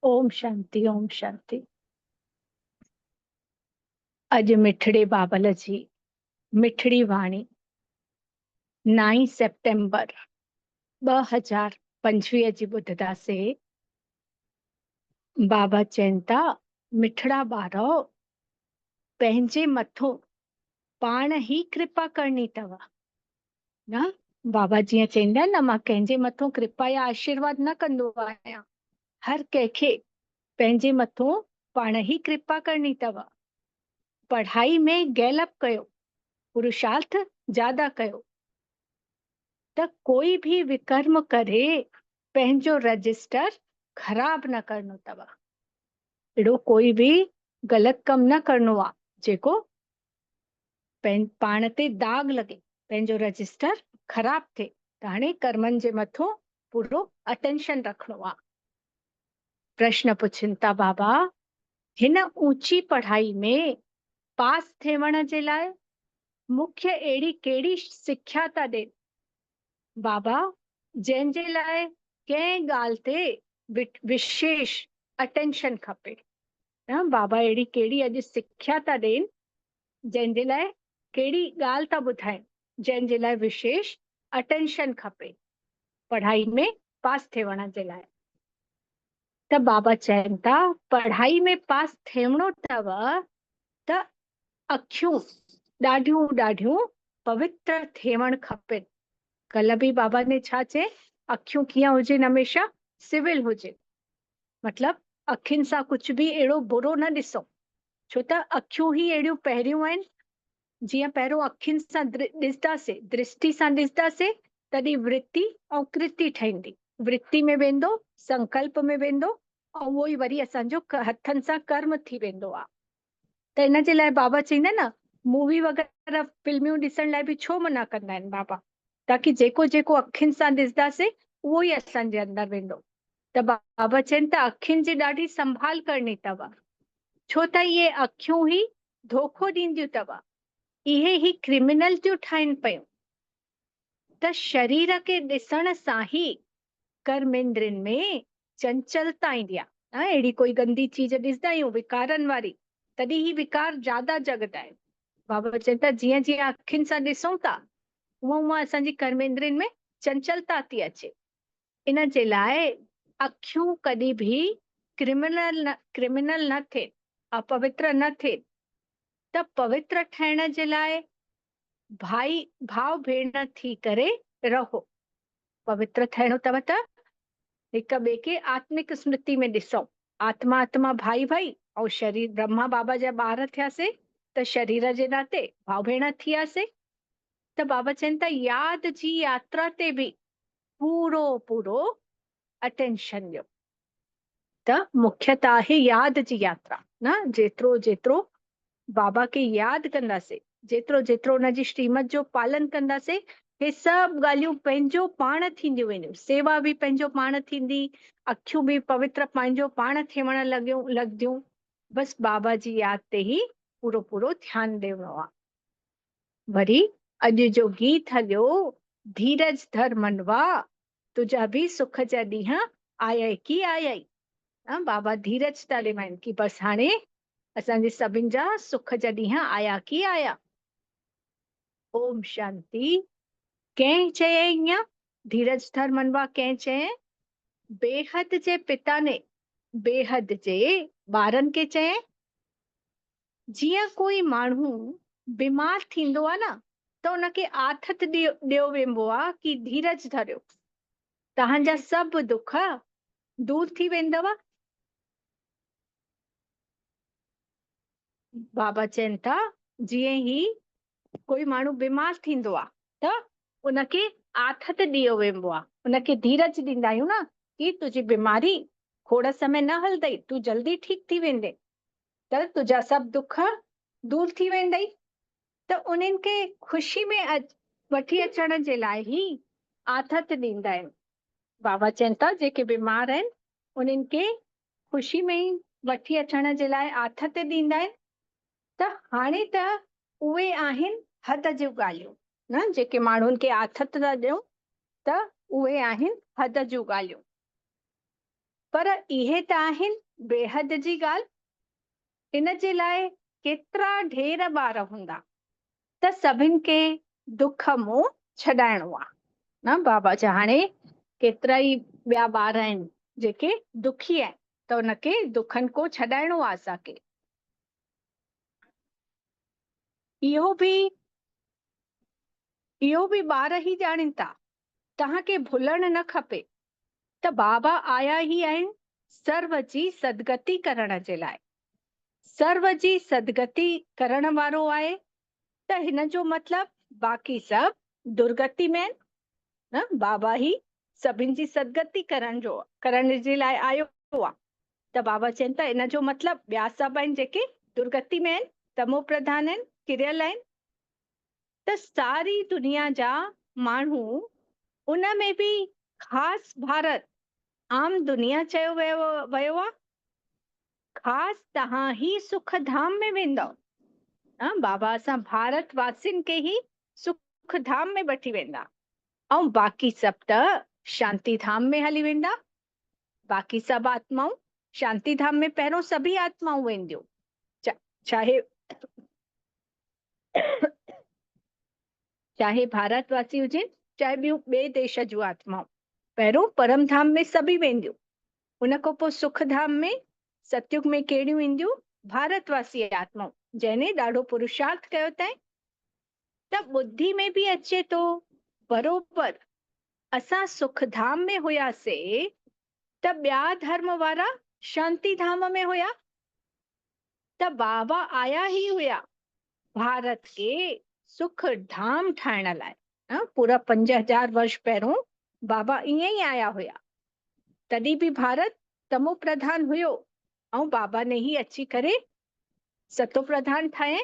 ओम शांति, ओम शांति। अज मिठड़े बाबल जी मिठड़ी वाणी 9 सेप्टेम्बर 2025 जी ॿुधदासीं। बाबा चवनि था, मिठड़ा ॿारो पंहिंजे मथों पाण ही कृपा करणी अथव न। बाबा जीअं चवंदा आहिनि न, मां कंहिंजे मथों कृपा या आशीर्वाद न कंदो आहियां। हर कंहिंखे पंहिंजे मथों पाण ही कृपा करणी अथव। पढ़ाई में गैलप कयो, पुरुषार्थ ज्यादा कयो, त कोई भी विकर्म करे पंहिंजो रजिस्टर खराब न करणो अथव। अहिड़ो कोई भी ग़लत कम न करणो आहे जेको पाण ते दाग लगे, पंहिंजो रजिस्टर खराब थिए। त हाणे कर्मनि जे मथों पूरो अटेंशन रखणो आहे। प्रश्न पुछनि था बाबा, हिन ऊंची पढ़ाई में पास थियण जे लाइ मुख्य अहिड़ी कहिड़ी सिख्या था ॾियनि? बाबा जंहिंजे लाइ कंहिं ॻाल्हि ते विशेष अटेंशन खपे न। बाबा अहिड़ी कहिड़ी अॼु सिख्या था ॾियनि, जंहिंजे लाइ कहिड़ी ॻाल्हि था ॿुधाइनि जंहिंजे लाइ विशेष अटेंशन खपे पढ़ाई में पास थियण जे लाइ? त बाबा चवनि था, पढ़ाई में पास थियणो अथव त अखियूं ॾाढियूं ॾाढियूं पवित्र थियण खपनि। कल भी बाबा ने छा चए, अखियूं कीअं हुजनि? हमेशा सिविल हुजे, मतलब अखियुनि सां कुछ भी अहिड़ो बुरो न ॾिसो। छो त अखियूं ही अहिड़ियूं पहिरियूं आहिनि, जीअं पहिरियों अखियुनि सां ॾिसंदासीं, दृष्टि सां ॾिसंदासीं, तॾहिं वृत्ति ऐं कृति ठहींदी। वृत्ति में वेंदो, संकल्प में वेंदो, ऐं उहो ई वरी असांजो हथनि सां कर्म थी वेंदो आहे। त इन जे लाइ बाबा चवंदा आहिनि न, मूवी वग़ैरह फिल्मियूं ॾिसण लाइ बि छो मना कंदा आहिनि बाबा? ताकि जेको जेको अखियुनि सां ॾिसंदासीं उहो ई असांजे अंदरि वेंदो। त बाबा चवनि था, अखियुनि जी ॾाढी संभाल करणी अथव, छो त इहे अखियूं ही धोखो ॾींदियूं अथव, इहे ही क्रिमिनल थियूं ठाहिनि पियूं। त शरीर खे ॾिसण सां ही कर्मेंद्रियुनि में चंचलता ईंदी आहे। अहिड़ी कोई गंदी चीज ॾिसंदा आहियूं विकारनि वारी, तॾहिं ही विकार ज्यादा जगदा आहिनि। बाबा चवनि था, जीअं जीअं अखियुनि सां ॾिसूं था, उहा उहा असांजी कर्मेंद्रियुनि में चंचलता थी अचे। इन जे लाइ अखियूं कॾहिं भी क्रिमिनल न थिए, अपवित्र न थिए। त पवित्र ठहिण जे लाइ भाव भेण थी करे रहो। पवित्र थियणो अथव त हिक ॿिए खे आत्मिक स्मृति में ॾिसो। आत्मा आत्मा भाई भाई, ऐं शरीर ब्रह्मा बाबा जा ॿार थियासीं त शरीर जे नाते भाउ भेण थियासीं। त बाबा चवनि था, याद जी यात्रा ते भी पूरो पूरो अटेंशन ॾियो। त मुख्यतः आहे याद जी यात्रा न। जेतिरो जेतिरो बाबा खे यादि कंदासीं, जेतिरो जेतिरो उनजी श्रीमत जो पालन कंदासीं, हे सभु ॻाल्हियूं पंहिंजो पाण थींदियूं वेंदियूं। सेवा भी पंहिंजो पाण थींदी, अखियूं भी पवित्र पंहिंजो पाण थियण लॻंदियूं। बस बाबा जी यादि ते ही पूरो पूरो ध्यानु ॾियणो आहे। वरी अॼु जो गीत हलियो, धीरज धर मनवा, तुंहिंजा भी सुख जा ॾींहं आया की आया ई। बाबा धीरज था ॾिवाइनि कि बस हाणे असांजे सभिनि जा सुख जा ॾींहं आया की आया। ओम शांति। कंहिं चए ईअं, धीरज धर मनवा कंहिं चए? बेहद जे पिता ने बेहद जे ॿारनि खे चए। जीअं कोई माण्हू बीमार थींदो आहे न, त उनखे आथत ॾियो वेंबो आहे कि धीरज धरियो, तव्हांजा सभु दुख दूर थी वेंदव। बाबा चवनि था, जीअं ही कोई माण्हू बीमार थींदो आहे त उनखे आथत ॾियो वेंबो आहे, उनखे धीरज ॾींदा आहियूं न कि तुंहिंजी बीमारी खोड़ समय न हलंदई, तूं जल्दी ठीक थी वेंदे, त तुंहिंजा सभु दुख दूर थी वेंदई। त उन्हनि खे ख़ुशी में वठी अचण जे लाइ ही आथत ॾींदा आहिनि। बाबा चवनि था, जेके बीमार आहिनि उन्हनि खे ख़ुशी में वठी अचण जे लाइ आथत ॾींदा आहिनि। त हाणे त उहे आहिनि हद जूं ॻाल्हियूं न, जेके माण्हुनि खे आथत था ॾियूं त उहे आहिनि हद जूं ॻाल्हियूं। पर इहे त आहिनि बेहद जी ॻाल्हि। इन जे लाइ केतिरा ढेर ॿार हूंदा त सभिनि खे दुख मोह छॾाइणो आहे न बाबा जा। हाणे केतिरा ई ॿिया ॿार आहिनि जेके दुखी आहिनि, त उनखे दुखनि को छॾाइणो आहे असांखे। इहो बि ॿार ई ॼाणनि था। तव्हांखे भुलणु न खपे त बाबा आया ई आहिनि सर्व जी सदगति करण जे लाइ। सर्व जी सदगति करण वारो आहे त हिन जो मतिलबु बाक़ी सभु दुर्गति में आहिनि न। बाबा ही सभिनि जी सदगति करण जे लाइ आयो आहे। त बाबा चवनि था इन जो मतिलबु ॿिया सभु आहिनि जेके दुर्गति में आहिनि, तमो प्रधान आहिनि, किरियल आहिनि। त सारी दुनिया जा माण्हू, उन में बि ख़ासि भारत, आम दुनिया चयो वियो आहे, ख़ासि तव्हां ही सुख धाम में वेंदव। बाबा असां भारत वासियुनि खे ई सुख धाम में वठी वेंदा, ऐं बाक़ी सभु त शांति धाम में हली वेंदा। बाक़ी सभु आत्माऊं शांति धाम में पहिरों सभी आत्माऊं वेंदियूं, चाहे भारतवासी हुजनि, चाहे ॿियूं ॿिए देश जूं आत्माऊं, पहिरों परम धाम में सभी वेंदियूं। उन खां पोइ सुख धाम में सतयुग में कहिड़ियूं ईंदियूं? भारतवासी आत्माऊं, जंहिंने ॾाढो पुरुषार्थ कयो अथई। त ॿुधी में बि अचे थो बरोबर असां सुख धाम में हुयासीं त ॿिया धर्म वारा शांति धाम में हुया। त बाबा आया ही हुया भारत के सुख धाम ठाहिण लाइ। पूरा 5000 वर्ष पहिरों बाबा ईअं ई आया हुया। तॾहिं बि भारत तमो प्रधान हुयो, ऐं बाबा ने ही अची करे सतो प्रधान ठाहे।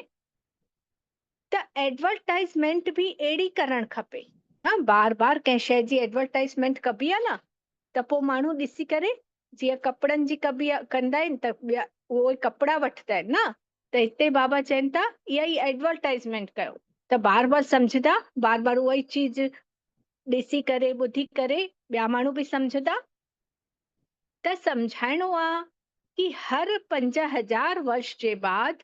त एडवर्टाइज़मेंट भी अहिड़ी करणु खपे। बार बार कंहिं शइ जी एडवर्टाइज़मेंट कबी आहे न, त पोइ माण्हू ॾिसी करे, जीअं कपिड़नि जी कंदा आहिनि त उहो ई कपिड़ा वठंदा आहिनि न। त हिते बाबा चवनि था इहा ई एडवर्टाइज़मेंट कयो, त बार बार सम्झंदा, बार बार उहा ई चीज ॾिसी करे ॿुधी करे ॿिया माण्हू बि सम्झंदा। त सम्झाइणो आहे कि हर 5000 वर्ष जे बाद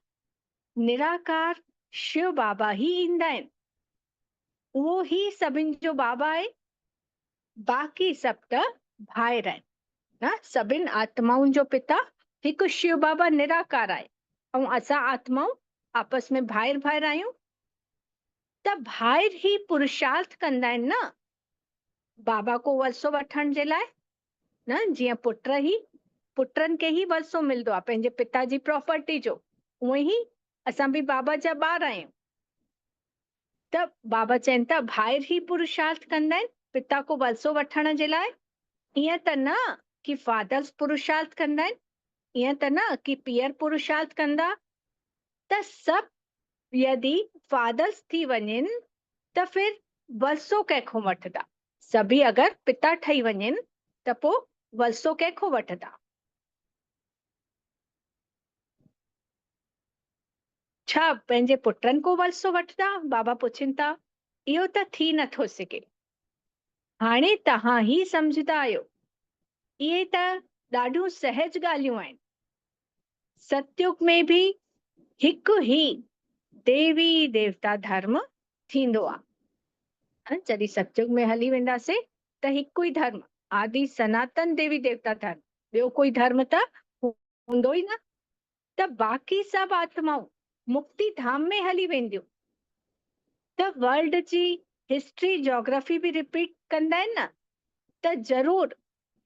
निराकार शिव बाबा ही ईंदा आहिनि। उहो ही सभिनि जो बाबा आहे, बाक़ी सभु त भाइर आहिनि न। सभिनि आत्माउनि जो पिता हिकु शिव बाबा निराकार आहे, ऐं असां आत्माऊं आपस में भाइर आहियूं। त भाइर ही पुरुषार्थ कंदा आहिनि न बाबा को वरसो वठण जे लाइ न। जीअं पुटनि खे ही वरसो मिलंदो आहे पंहिंजे पिता जी प्रॉपर्टी जो, उअं ई असां बि बाबा जा ॿार आहियूं। त बाबा चवनि था भाइर ही पुरुषार्थ कंदा आहिनि पिता को वरसो वठण जे लाइ। ईअं त न कि फादर्स पुरुषार्थ कंदा आहिनि, ईअं त न कि पीअर पुरुषार्थ कंदा। त सभु यदि फादर्स थी वञनि त फिर वरसो कंहिंखो वठंदा? सभी अगरि पिता ठही वञनि त पोइ वरसो कंहिंखो वठंदा? छा पंहिंजे पुटनि को वरसो वठंदा? बाबा पुछनि था। इहो त थी नथो सघे। हाणे तव्हां ही सम्झंदा आहियो, इहे त ॾाढियूं सहज ॻाल्हियूं आहिनि। सतयुग में भी हिकु ही देवी देवता धर्म थींदो आहे। जॾहिं सतयुग में हली वेंदासीं त हिकु ई धर्म, आदि सनातन देवी देवता धर्म, ॿियो कोई धर्म त हूंदो ई न। त बाक़ी सभु आत्माऊं मुक्ति धाम में हली वेंदियूं। त वर्ल्ड जी हिस्ट्री जोग्राफी बि रिपीट कंदा आहिनि न, त ज़रूर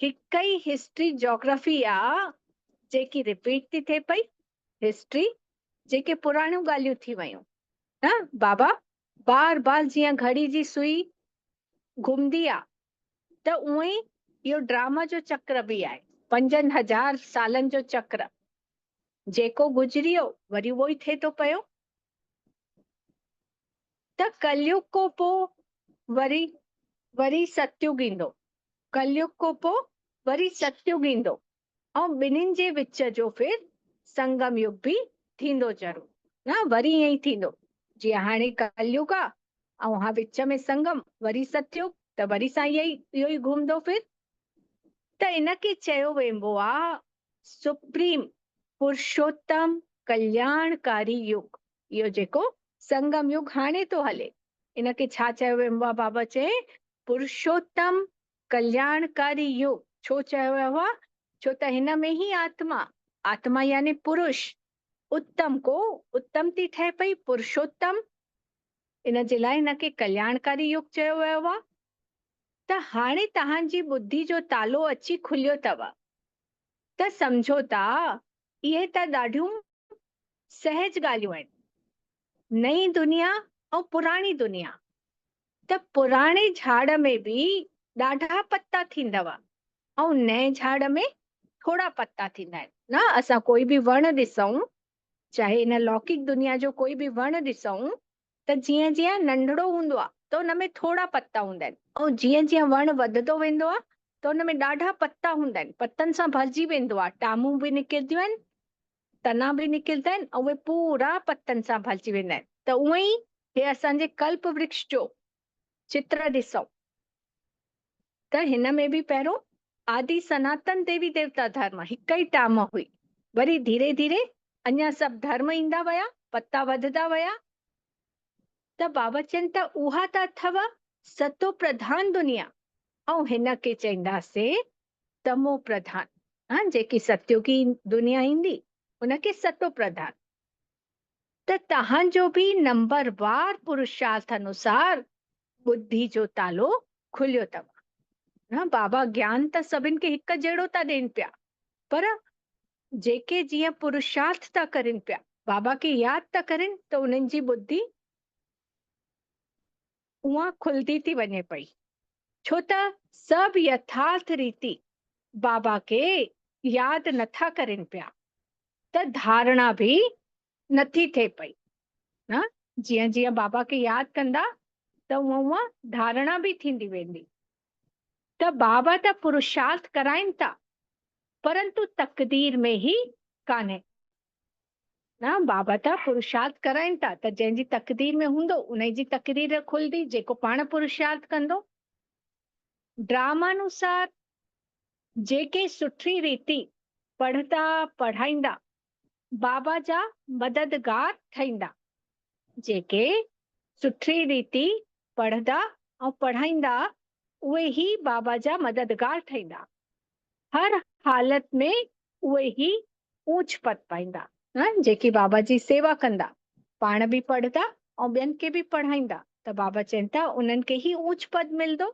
हिकु ई हिस्ट्री जोग्राफी आहे जेकी रिपीट थी थिए पई। हिस्ट्री जेके पुराणियूं ॻाल्हियूं थी वयूं न, बाबा बार बार जीअं घड़ी जी सुई घुमंदी आहे, त उअं ई इहो ड्रामा जो चक्र बि आहे। 5000 सालनि जो चक्र, जेको गुज़रियो वरी उहो ई थिए थो पियो। त कलयुग को पोइ वरी सतयुग ईंदो, कलयुग को पोइ वरी सतयुग ईंदो, ऐं ॿिन्हिनि जे विच जो फिर संगम युग भी थींदो ज़रूर न। वरी ईअं ई थींदो, जीअं हाणे कलयुग आहे ऐं हा विच में संगम, वरी सतयुग, त वरी सां इहो ई घुमंदो फिर। त इनखे चयो वेंदो आहे सुप्रीम पुरुषोत्तम कल्याणकारी युग। इहो जेको संगम युग हाणे थो हले, इनखे छा चयो वेंदो आहे? बाबा चए पुरुषोत्तम कल्याणकारी युग। छो चयो वियो आहे? छो त हिन में ही आत्मा, आत्मा यानी पुरुष, उत्तम को उत्तम थी ठहे पई, पुरुषोत्तम। इन जे लाइ हिनखे कल्याणकारी युग चयो वियो आहे। त हाणे तव्हांजी बुद्धि जो तालो अची खुलियो अथव, त सम्झो था इहे त ॾाढियूं सहज ॻाल्हियूं आहिनि। नई दुनिया ऐं पुराणी दुनिया, त पुराणे झाड़ में बि ॾाढा पत्ता थींदव ऐं नए झाड़ में थोड़ा पत्ता थींदा आहिनि। न असां कोई बि वण ॾिसूं, चाहे इन लौकिक दुनिया जो कोई बि वण ॾिसूं, त जीअं जीअं नंढड़ो हूंदो आहे त उन में थोड़ा पत्ता हूंदा आहिनि, ऐं जीअं जीअं वण वधंदो वेंदो आहे त उन में ॾाढा पत्ता हूंदा आहिनि, पत्तनि सां भरिजी वेंदो आहे, टामूं बि निकिरंदियूं आहिनि, तना बि निकिरंदा आहिनि, ऐं उहे पूरा पत्तनि सां भरिजी वेंदा आहिनि। त उअं ई हे असांजे कल्प वृक्ष जो चित्र ॾिसूं त हिन में बि पहिरियों आदि सनातन देवी देवता धर्म हिकु ई टाम हुई, वरी धीरे धीरे अञा सभु धर्म ईंदा विया, पत्ता वधंदा विया। त बाबा चवनि त उहा त अथव सतो प्रधान दुनिया, ऐं हिन खे चईंदासीं तमो प्रधान। हाँ, जेकी सत्युगी दुनिया ईंदी उनखे सतो प्रधान। त तव्हांजो बि नंबरवार पुरुषार्थ अनुसार बुद्धि जो तालो खुलियो अथव। हाँ, बाबा ज्ञान त सभिनि खे हिकु जहिड़ो था ॾियनि पिया, पर जेके जीअं पुरुषार्थ था करनि पिया, बाबा खे यादि था करनि, त उन्हनि जी बुद्धि उहा खुलंदी थी वञे पई। छो त सभु यथार्थ रीति बाबा खे यादि नथा करनि पिया, त धारणा बि नथी थिए पई। न जीअं जीअं बाबा खे यादि कंदा त उहा धारणा बि थींदी वेंदी। त बाबा त पुरुषार्थ कराइनि था, परंतु तकदीर में ही कान्हे। न बाबा त पुरुषार्थ कराइनि था, त जंहिंजी तकदीर में हूंदो उन जी तकदीर खुलंदी, जेको पाण पुरुषार्थ कंदो। ड्रामानुसार जेके सुठी रीति पढ़ंदा पढ़ाईंदा बाबा जा मददगार ठहींदा, जेके सुठी रीति पढ़ंदा ऐं पढ़ाईंदा उहे ही बाबा जा मददगार ठहींदा। हर हालत में उहे ही ऊंच पद पाईंदा, जेकी बाबा जी सेवा कंदा, पाण बि पढ़ंदा ऐं ॿियनि खे बि पढ़ाईंदा, त बाबा चवनि था उन्हनि खे ही ऊंच पद मिलंदो।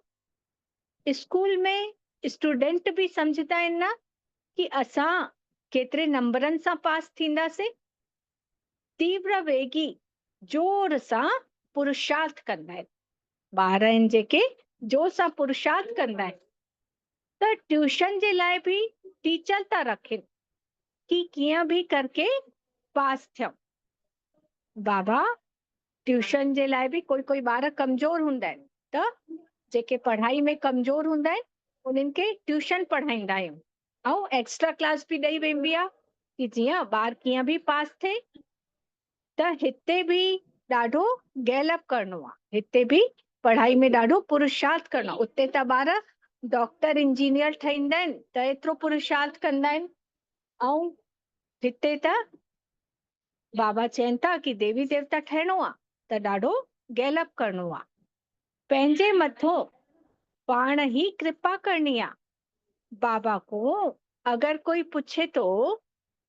स्कूल में स्टूडेंट बि सम्झंदा आहिनि न कि असां केतिरे नंबरनि सां पास थींदासीं। तीव्र वेगी जोर सां पुरुषार्थ कंदा आहिनि, ॿार आहिनि जेके जोर सां पुरुषार्थ कंदा आहिनि। त ट्यूशन जे लाइ बि टीचर था रखनि कि कीअं बि करके पास थियऊं। बाबा ट्यूशन जे लाइ बि कोई कोई ॿार कमज़ोर हूंदा आहिनि, त जेके पढ़ाई में कमज़ोर हूंदा आहिनि उन्हनि खे ट्यूशन पढ़ाईंदा आहियूं, ऐं एक्स्ट्रा क्लास बि ॾेई वेंदी आहे कि जीअं ॿार कीअं बि पास थिए। त हिते बि ॾाढो गैलअप करणो आहे, हिते बि पढ़ाई में ॾाढो पुरुषार्थ करणो आहे। उते त ॿार डॉक्टर इंजीनियर ठहींदा आहिनि त एतिरो पुरुषार्थ कंदा आहिनि, ऐं हिते त बाबा चवनि था कि देवी देवता ठहिणो आहे त ॾाढो गैलअप करणो आहे, पंहिंजे मथो पाण ही कृपा करणी आहे। बाबा को अगर कोई पुछे तो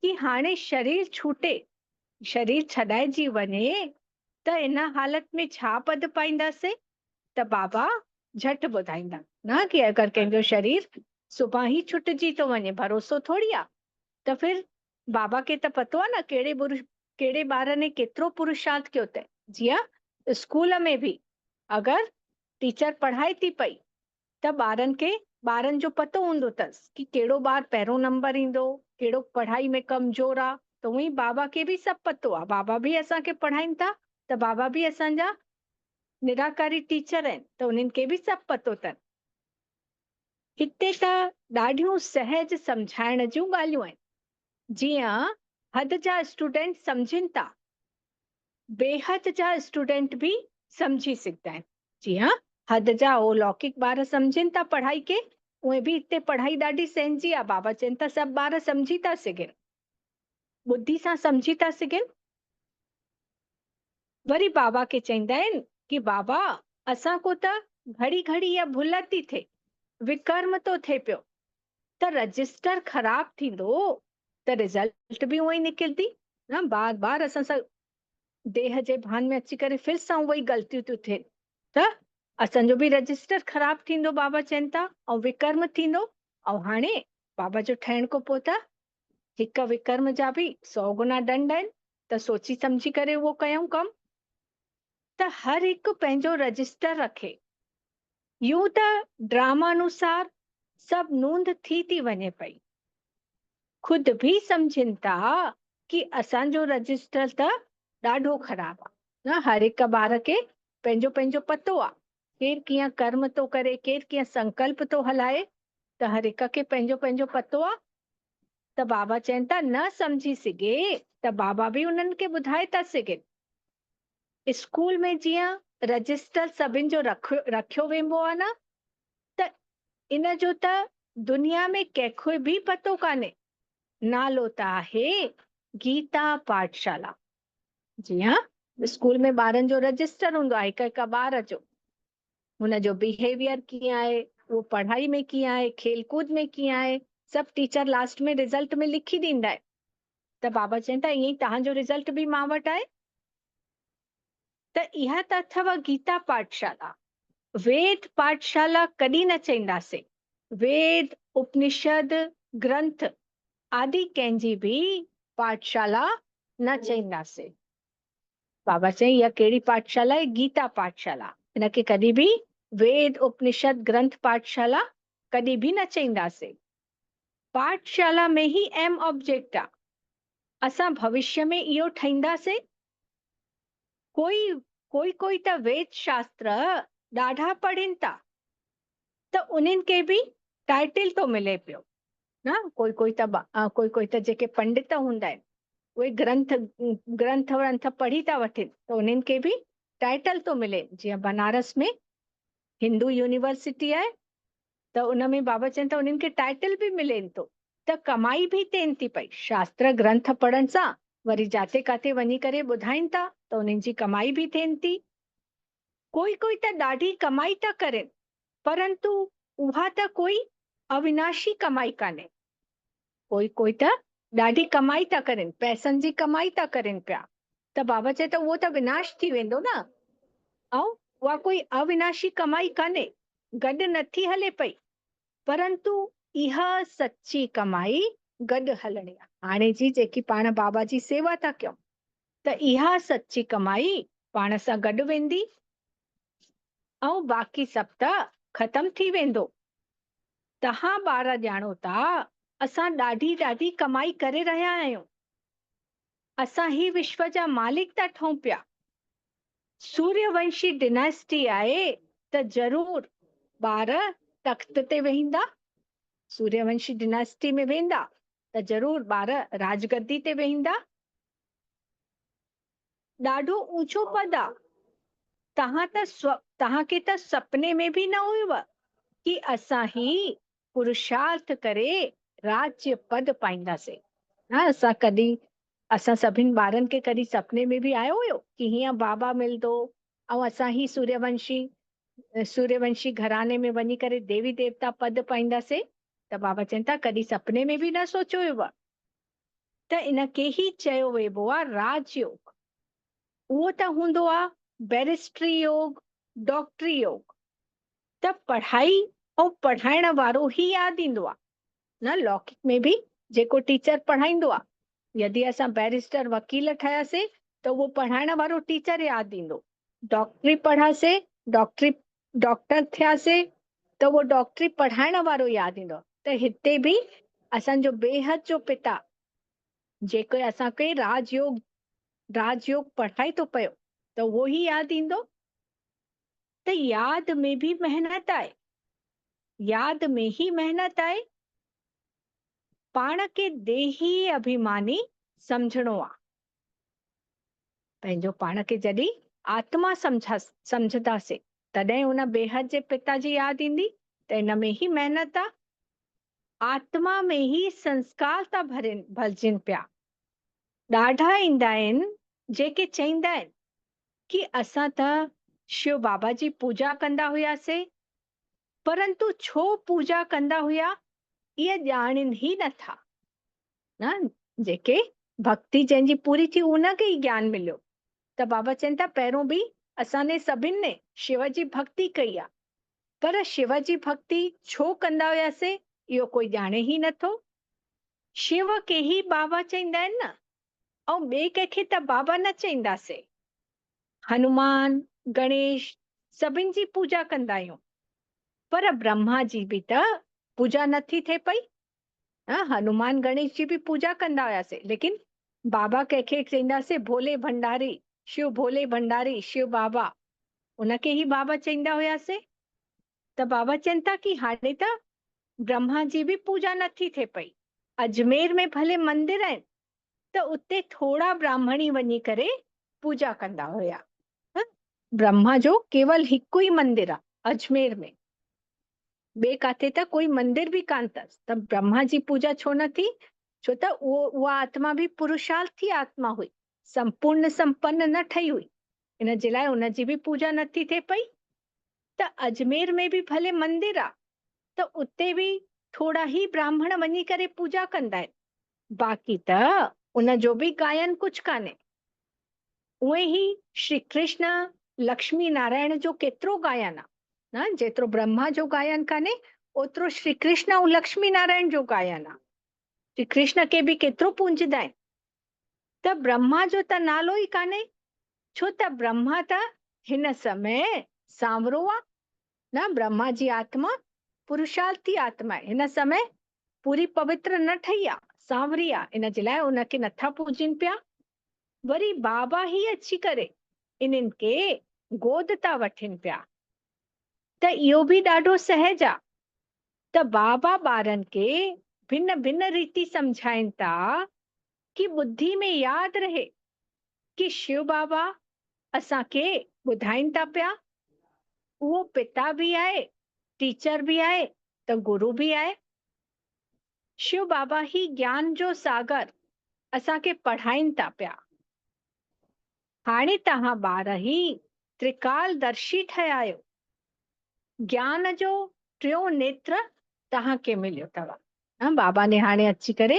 कि हाणे शरीर छूटे, शरीर छॾाइजी वञे, त इन हालत में छा पद पाईंदासीं? त बाबा झटि ॿुधाईंदा न कि अगर कंहिंजो शरीर सुभाणे ही छुटिजी थो वञे, भरोसो थोड़ी आहे। त फिर बाबा खे त पतो आहे न कहिड़े ॿार ने केतिरो पुरुषार्थ कयो अथई। जीअं स्कूल में बि अगर टीचर पढ़ाए थी पई त ॿारनि जो पतो हूंदो अथसि कि कहिड़ो ॿार पहिरियों नंबर ईंदो, कहिड़ो पढ़ाई में कमज़ोर आहे। त उहे बाबा खे बि सभु पतो आहे, बाबा बि असांखे पढ़ाइनि था, त बाबा बि असांजा निराकारी टीचर आहिनि, त उन्हनि खे बि सभु पतो अथनि। हिते त ॾाढियूं सहज सम्झाइण जूं ॻाल्हियूं आहिनि। जीअं हद जा स्टूडेंट सम्झनि था, बेहद जा स्टूडेंट भी समझी सघंदा आहिनि। जीअं हद जा लौकिक ॿार सम्झनि था पढ़ाई खे, उहे बि हिते पढ़ाई ॾाढी सहिंजी आहे। बाबा चवनि था सभु ॿार सम्झी था सघनि, बुद्धि सां सम्झी था सघनि। वरी बाबा खे चवंदा आहिनि कि बाबा असां को त घड़ी घड़ी इहा भुल थी थिए, विकर्म थो थिए पियो, त रजिस्टर ख़राब थींदो त रिज़ल्ट बि उहो ई निकिरंदी न। बार बार असां सां देह जे भान में अची करे फिर सां उहे ई ग़लतियूं थियूं थियनि, त असांजो बि रजिस्टर ख़राब थींदो, बाबा चवनि था, ऐं विकर्म थींदो। ऐं हाणे बाबा जो ठहिण खां पोइ त हिक विकर्म जा बि 100 गुना दंड आहिनि, त सोची सम्झी करे उहो कयूं कमु। त हर हिकु पंहिंजो रजिस्टर रखे। यूं त ड्रामा अनुसार सभु नूंद थी वञे पई, खुद भी सम्झनि था कि असांजो रजिस्टर त ॾाढो ख़राब आहे न। हर हिक ॿार खे पंहिंजो पंहिंजो पतो आहे, केरु कीअं कर्म थो करे, केरु कीअं संकल्प थो हलाए, त हर हिक खे पंहिंजो पंहिंजो पतो आहे। त बाबा चवनि था न सम्झी सघे त बाबा बि उन्हनि खे ॿुधाए था सघनि। स्कूल में जीअं रजिस्टर सभिनि जो रखियो वेंदो आहे न, त इन जो त दुनिया में कंहिंखे बि पतो कान्हे। नालो त आहे गीता पाठशाला। जीअं स्कूल में ॿारनि जो रजिस्टर हूंदो आहे हिक हिक ॿार जो, हुनजो बिहेवियर कीअं आहे, उहो पढ़ाई में कीअं आहे, खेलकूद में कीअं आहे, सभु टीचर लास्ट में रिज़ल्ट में लिखी ॾींदा आहिनि। त बाबा चवनि था ईअं ई तव्हांजो रिज़ल्ट बि मां वटि आहे। त इहा त अथव गीता पाठशाला। वेद पाठशाला कॾहिं न चईंदासीं। वेद उपनिषद ग्रंथ आदि कंहिंजी बि पाठशाला न चईंदासीं। बाबा चई इहा कहिड़ी पाठशाला आहे? गीता पाठशाला। इनखे कॾहिं बि वेद उपनिषद ग्रंथ पाठशाला कॾहिं बि न चईंदासीं। पाठशाला में ही अहम ऑब्जेक्ट आहे। असां भविष्य में इहो ठाहींदासीं। कोई त वेद शास्त्र ॾाढा पढ़नि था, त उन्हनि खे बि टाइटल तो मिले पियो न। कोई त जेके पंडित हूंदा आहिनि उहे ग्रंथ व्रंथ पढ़ी था वठनि, त उन्हनि खे बि टाइटल तो मिले। जीअं बनारस में हिंदू यूनिवर्सिटी आहे, त उन में बाबा चवनि था उन्हनि खे टाइटल बि मिलेनि थो, त कमाई बि थियनि थी पई। शास्त्र ग्रंथ पढ़ण सां वरी जाते काथे वञी करे ॿुधाइनि था, त उन्हनि जी कमाई बि थियनि थी। कोई त ॾाढी कमाई था करनि, परंतु उहा त कोई अविनाशी कमाई कान्हे। कोई त ॾाढी कमाई था करनि, पैसनि जी कमाई था करनि पिया, त बाबा चए त उहो त विनाश थी वेंदो न। ऐं उहा कोई अविनाशी कमाई कान्हे, गॾु नथी हले पई, परंतु इहा सच्ची कमाई गॾु हलणी आहे। हाणे जी जेकी पाण बाबा जी सेवा था कयूं, त इहा सच्ची कमाई पाण सां गॾु वेंदी, ऐं बाक़ी सभु त ख़तम थी वेंदो। तव्हां ॿार ॼाणो था असां ॾाढी कमाई करे रहिया आहियूं। असां ही विश्व जा मालिक था ठहूं पिया। सूर्यवंशी डिनेस्टी आहे त ज़रूर ॿार तख़्त ते वेहींदा। सूर्यवंशी डिनेस्टी में वेंदा त ज़रूर ॿार राजगद्दी ते वेहींदा। ॾाढो ऊंचो पद आहे। तव्हांखे त सपने में बि न हुयव कि असां ही पुरुषार्थ करे राज्य पद पाईंदासीं। असां सभिनि ॿारनि खे कॾहिं सपने में बि आयो हुयो कि हीअं बाबा मिलंदो ऐं असां ही सूर्यवंशी घराने में वञी करे देवी देवता पद पाईंदासीं? त बाबा चवनि था कॾहिं सपने में बि न सोचियो हुयव। त इनखे ही चयो वेंदो आहे राजयोग। उहो त हूंदो आहे बैरिस्ट्री योग, डॉक्टरी योग। त पढ़ाई ऐं पढ़ाइण वारो ही यादि ईंदो आहे न। लौकिक में बि जेको टीचर पढ़ाईंदो आहे, यदि असां बैरिस्टर वकील ठहियासीं त उहो पढ़ाइण वारो टीचर यादि ईंदो। डॉक्टरी पढ़ासीं, डॉक्टर थियासीं त उहो डॉक्टरी पढ़ाइण वारो यादि ईंदो। त हिते बि असांजो बेहद जो पिता जेको असांखे राजयोग पढ़ाए थो पियो, त उहो ही यादि ईंदो। त यादि में बि मेहनत आहे, यादि में ही मेहनत आहे। पाण खे देही अभिमानी समझणो आहे। पंहिंजो पाण खे जॾहिं आत्मा समझंदासीं तॾहिं हुन बेहद जे पिता जी यादि ईंदी, त इन में ही मेहनत आहे। आत्मा में ही संस्कार था भरिजनि पिया। ॾाढा ईंदा आहिनि जेके चईंदा आहिनि कि असां त शिव बाबा जी पूजा कंदा हुआसीं, परंतु छो पूजा कंदा हुआ इहे ॼाणनि ही नथा। न जेके भक्ति जंहिंजी पूरी थी उनखे ई ज्ञान मिलियो। त बाबा चवनि था पहिरों बि असां सभिनि ने शिव जी भक्ति कई आहे, पर शिव जी भक्ति छो कंदा हुआसीं इहो कोई ॼाणे ही नथो। शिव खे ही बाबा चईंदा आहिनि न, ऐं ॿिए कंहिंखे त बाबा न चईंदासीं। हनुमान गणेश सभिनि जी पूजा कंदा आहियूं, पर ब्रह्मा जी बि त पूजा नथी थिए पई। हनुमान गणेश जी भी पूजा कंदा हुआसीं, लेकिन बाबा कंहिंखे चईंदासीं भोले भंडारी, शिव भोले भंडारी, शिव बाबा, उनखे ही बाबा चईंदा हुआसीं। त बाबा चवनि था कि हाणे त ब्रह्मा जी भी पूजा नथी थिए पई। अजमेर में भले मंदिर आहिनि, त उते थोड़ा ब्राह्मणी वञी करे पूजा कंदा हुया। ब्रह्मा जो केवल हिकु ई मंदिर आहे अजमेर में, ॿिए काथे त कोई मंदिर भी कान अथसि। त ब्रह्मा जी पूजा छो न थी? छो त उहा आत्मा भी पुरुषार्थी आत्मा हुई, संपूर्ण संपन्न न ठही हुई, इन जे लाइ उनजी भी पूजा नथी थिए पई। त अजमेर में भी भले मंदिर आहे, त उते भी थोड़ा ही ब्राह्मण वञी करे पूजा कंदा आहिनि, बाक़ी त उन जो भी गायन कुछ कान्हे। उहे ही श्री कृष्ण लक्ष्मी नारायण जो केतिरो गायन आहे न, जेतिरो ब्रह्मा जो गायन कान्हे ओतिरो श्री कृष्ण ऐं लक्ष्मी नारायण जो गायन आहे। श्री कृष्ण के भी केतिरो पूंजदा आहिनि। त ब्रह्मा जो त नालो ई कान्हे, छो त ब्रह्मा त हिन समय सांवरो आहे न। ब्रह्मा जी आत्मा पुरुषार्थी आत्मा आहे, हिन समय पूरी पवित्र न ठही आहे, सांवरी आहे, इन जे लाइ उनखे नथा पूजनि पिया। वरी बाबा ही अची करे इन्हनि के गोद था वठनि पिया। त इहो भी ॾाढो सहज आहे त बाबा ॿारनि के भिन्न भिन्न रीति समझाइनि था कि बुद्धि में याद रहे कि शिव बाबा असांखे ॿुधाइनि था पिया, उहो पिता भी आहे, टीचर भी आहे, त गुरु भी आहे। शिव बाबा ही ज्ञान जो सागर असांखे पढ़ाइनि था पिया। हाणे तव्हां ॿार ही त्रिकालदर्शी ठहिया आहियो, ज्ञान जो टियों नेत्र तव्हांखे मिलियो अथव। बाबा ने हाणे अची करे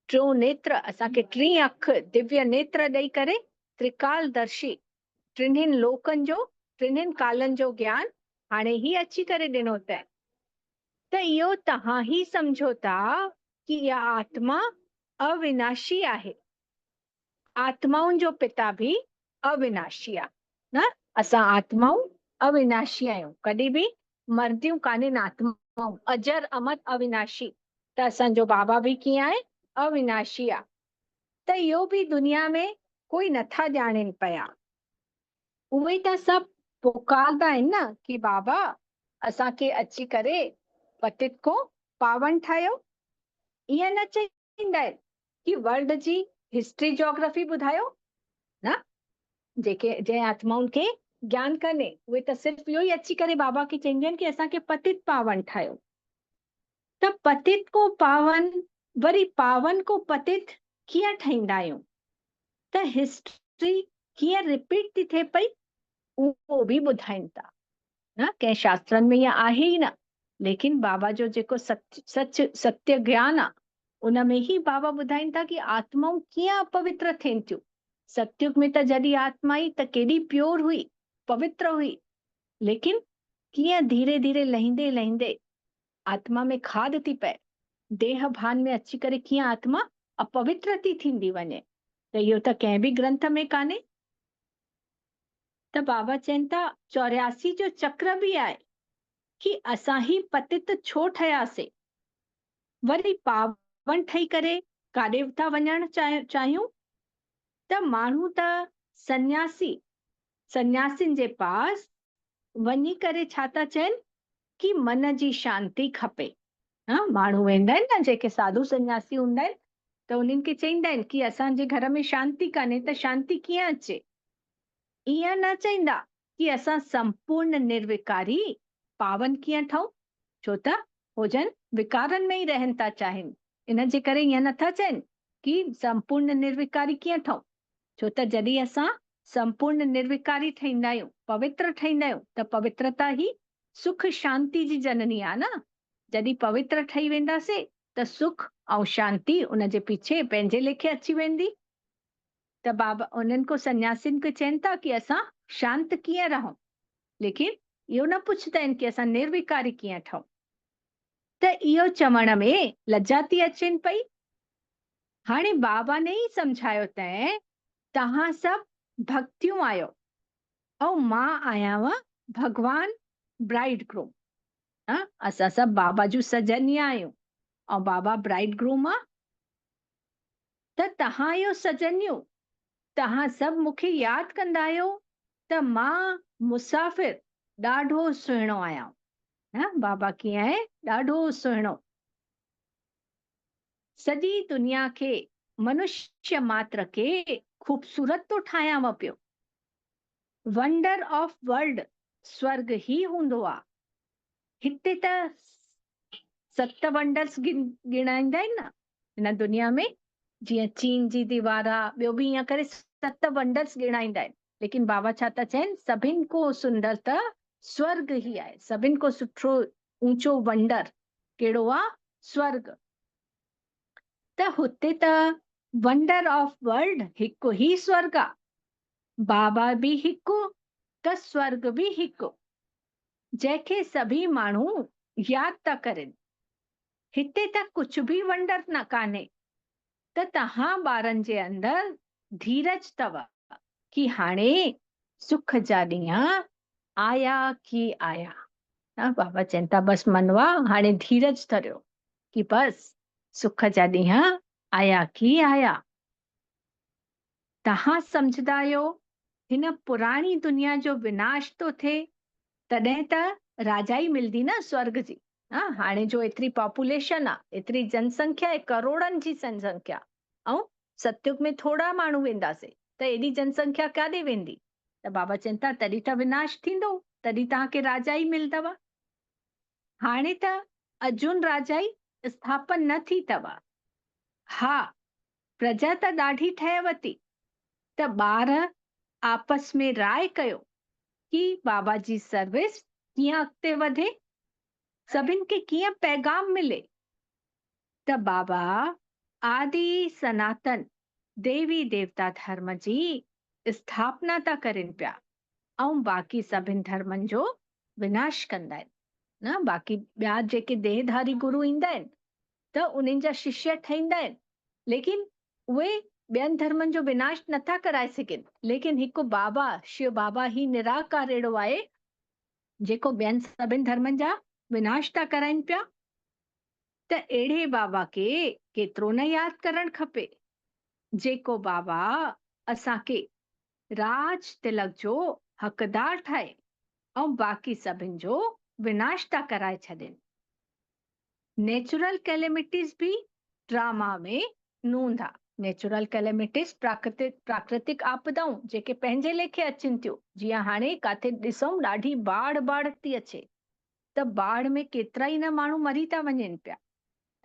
टियों नेत्र असांखे, टी अख दिव्य नेत्र ॾेई करे त्रिकालदर्शी, टिन्हिनि लोकनि जो टिन्हिनि कालनि जो ज्ञान हाणे ही अची करे ॾिनो अथई। त इहो तव्हां ही समझो था कि इहा आत्मा अविनाशी आहे। आत्माउनि जो पिता भी अविनाशी आहे न। असां आत्माऊं अविनाशी आहियूं, कॾहिं भी मरदियूं कान्हनि आत्माऊं, अजर अमर अविनाशी। त असांजो बाबा भी कीअं आहे? अविनाशी आहे। त इहो भी दुनिया में कोई नथा ॼाणनि पिया। उहे त सभु पुकारदा आहिनि न कि बाबा असांखे अची करे पतित को पावन ठाहियो। ईअं न चईंदा आहिनि कि वर्ल्ड जी हिस्ट्री जोग्राफी ॿुधायो न। जंहिं आत्माउनि खे ज्ञान कान्हे उहे त सिर्फ़ इहो ई अची करे बाबा खे चईंदियूं आहिनि कि असांखे पतित पावन ठाहियो। त पतित को पावन, वरी पावन को पतित कीअं ठाहींदा आहियूं? त हिस्ट्री कीअं रिपीट थी थिए पई उहो भी ॿुधाइनि था न। कंहिं शास्त्रनि में ईअं आहे ई न, लेकिन बाबा जो जेको सत्य ज्ञान आहे उन में ही बाबा ॿुधाइनि था कि आत्माऊं कीअं अपवित्र थियनि थियूं। सतयुग में त जॾहिं आत्मा आई त केॾी प्योर हुई, पवित्र हुई, लेकिन कीअं धीरे धीरे लहींदे लहींदे आत्मा में खाद थी पए, देह भान में अची करे कीअं आत्मा अपवित्र थी थींदी वञे। त इहो त कंहिं भी ग्रंथ में कान्हे। त बाबा चवनि था 84 जो चक्र भी आहे कि असां ही पतित छो ठहियासीं, वरी पावन ठही करे काॾे था वञणु चाहियूं। त माण्हू त सन्यासिन जे पास वञी करे छा था चवनि कि मन जी शांति खपे। माण्हू वेंदा आहिनि न, जेके साधु सन्यासी हूंदा आहिनि त उन्हनि खे चईंदा आहिनि कि असांजे घर में शांति कान्हे, त शांति कीअं अचे? ईअं न चईंदा कि असां संपूर्ण निर्विकारी पावन कीअं ठहूं। छो त हो जन विकारनि में ई रहनि था चाहिनि। इन जे करे ईअं नथा चइनि कि संपूर्ण निर्विकारी कीअं ठहूं, छो त जॾहिं असां संपूर्ण निर्विकारी ठहींदा आहियूं, पवित्र ठहींदा आहियूं, त पवित्रता ही सुख शांति जी जननी आहे न। जॾहिं पवित्र ठही वेंदासीं त सुख ऐं शांति उन जे पीछे पंहिंजे लेखे अची वेंदी। त बाबा उन्हनि को सन्यासिन खे चइनि था कि असां शांत कीअं रहूं, लेकिन इहो न पुछंदा आहिनि कि असां निर्विकारी कीअं ठहूं। त इहो चवण में लज्जा थी अचेनि पई। हाणे बाबा ने ई सम्झायो तैं तव्हां सभु भक्तियूं आहियो ऐं मां आहियां भगवान ब्राइड ग्रूम। असां सभु बाबा जूं सजनिया आहियूं ऐं बाबा ब्राइड ग्रूम आहे। त तव्हां आहियो सजनियूं, तव्हां सभु मूंखे यादि कंदा आहियो त मां मुसाफ़िर ॾाढो सुहिणो आहियां। बाबा कीअं आहे? ॾाढो सुहिणो। सॼी दुनिया खे, मनुष्य मात्र खे खूबसूरत थो ठाहियांव पियो। वंडर ऑफ वर्ल्ड स्वर्ग ही हूंदो आहे। हिते त 7 वंडर्स गिणाईंदा आहिनि न हिन दुनिया में, जीअं चीन जी दीवार आहे, ॿियो बि ईअं करे 7 वंडर्स गिणाईंदा आहिनि। लेकिन बाबा छा था चइनि, सभिनि को सुंदर त स्वर्ग ही आहे। सभिनि को सुठो ऊंचो वंडर कहिड़ो आहे? स्वर्ग। त हुते त वंडर ऑफ वर्ल्ड हिकु ही स्वर्ग आहे। बाबा बि हिकु त स्वर्ग बि हिकु, जंहिंखे सभी माण्हू यादि था करनि। हिते त कुझु बि वंडर न कान्हे। त तव्हां ॿारनि जे अंदरि धीरज अथव कि हाणे सुख जा ॾींहं आया की आया। बाबा चइनि था बसि मनवा हाणे धीरज धरियो कि बसि सुख जा ॾींहं आया की आया। तव्हां सम्झंदा आहियो हिन पुराणी दुनिया जो विनाश थो थिए, तॾहिं त राजाई मिलंदी न स्वर्ग जी। हाणे जो एतिरी पॉपुलेशन आहे, एतिरी जनसंख्या आहे, करोड़नि जी जनसंख्या, ऐं सतयुग में थोड़ा माण्हू वेंदासीं, त एॾी जनसंख्या काॾे वेंदी? त बाबा चइनि था तॾहिं त विनाश थींदो, तॾहिं तव्हांखे राजाई मिलंदव। हाणे त अर्जुन राजाई स्थापन न थी अथव। हा, प्रजा त ॾाढी ठहेव थी। त ॿार आपस में राय कयो कि बाबा जी सर्विस कीअं अॻिते वधे, सभिनि खे कीअं पैगाम मिले। त बाबा आदि सनातन देवी देवता धर्म जी स्थापना था करनि पिया ऐं बाक़ी सभिनि धर्मनि जो विनाश कंदा आहिनि। न बाक़ी ॿिया जेके देहधारी गुरु ईंदा आहिनि त उन्हनि जा शिष्य ठहींदा आहिनि, लेकिन उहे ॿियनि धर्मनि जो विनाश नथा कराए सघनि। लेकिन हिकु बाबा, शिव बाबा ही निराकार अहिड़ो आहे जेको ॿियनि सभिनि धर्मनि जा विनाश था कराइनि पिया। त अहिड़े बाबा खे केतिरो न यादि करणु खपे, जेको बाबा असांखे राज तिलक जो हक़दार ठाहे ऐं बाक़ी सभिनि जो विनाश था कराए छॾनि। नेचुरल कैलेमिटीज़ भी ड्रामा में नूंद आहे। नेचुरल कैलेमिटीज़ प्राकृतिक आपदाऊं जेके पंहिंजे लेखे अचनि थियूं, जीअं हाणे काथे ॾिसूं ॾाढी बाढ़ थी अचे, त बाढ़ में केतिरा ई न माण्हू मरी था वञनि पिया।